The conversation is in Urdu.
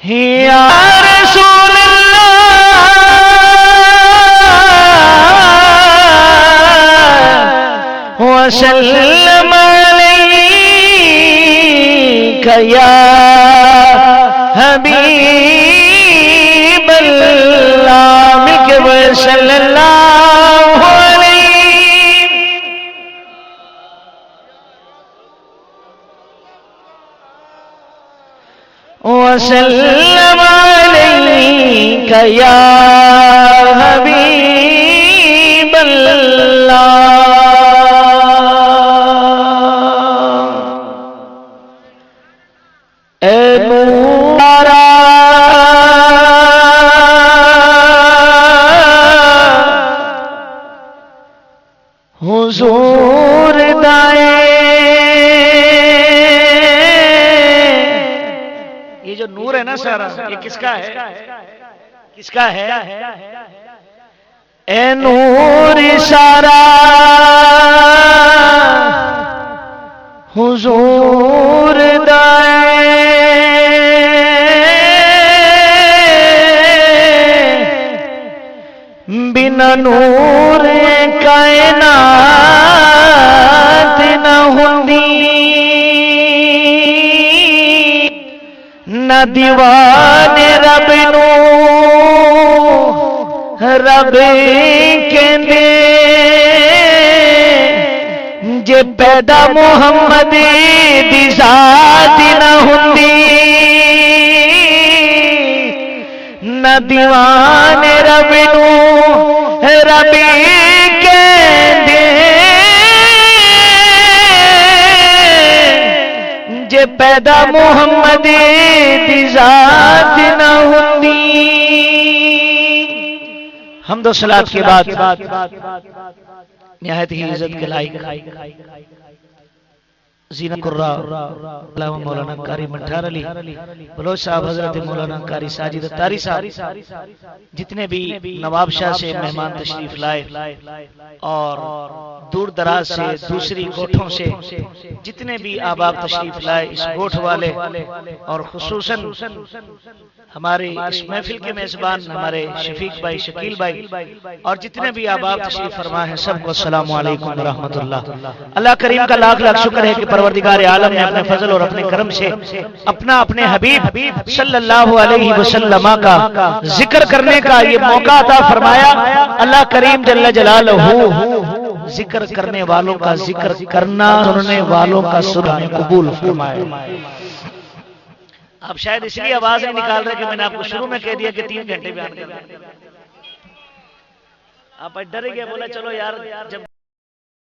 یا رسول اللہ وسلم علیک یا حبیب اللہ ملک صلی اللہ علیہ وسلم علیک یا حبیب اللہ اے نورا حضور دائے یہ جو نور ہے نا سارا یہ کس کا ہے کس کا ہے اے نور سارا حضور دائے بنا نور کائنات نہ ہوندی نہ دیوان رب نو رب کہندے جے پیدا محمد دی ذات نہ ہوندی نہ دیوان رب نو رب کہندے جے پیدا محمد دی ذات نہ ہوندی حمد و صلات کے بعد نہایت ہی عزت کے لائق زینت قرہ علامہ مولانا قاری منٹھار علی بلوچ صاحب حضرت مولانا قاری ساجد اتاری صاحب جتنے بھی نواب شاہ سے مہمان تشریف لائے اور دور دراز سے دوسری گوٹھوں سے جتنے بھی آباب تشریف لائے اس گوٹھ والے اور خصوصاً ہمارے اس محفل کے میزبان ہمارے شفیق بھائی شکیل بھائی اور جتنے بھی آباب تشریف فرما ہیں سب کو السلام علیکم ورحمۃ اللہ اللہ کریم کا لاکھ لاکھ شکر ہے کہ پروردگار عالم نے اپنے فضل اور اپنے کرم سے اپنے حبیب صلی اللہ علیہ وسلم کا ذکر کرنے کا یہ موقع عطا فرمایا اللہ کریم جل جلالہ ذکر کرنے والوں کا ذکر کرنا سننے والوں کا سننا قبول فرمائے آپ شاید اس لیے آواز نہیں نکال رہے کہ میں نے آپ کو شروع میں کہہ دیا کہ 3 گھنٹے بیان کرنا آپ ڈر گئے بولا چلو یار جب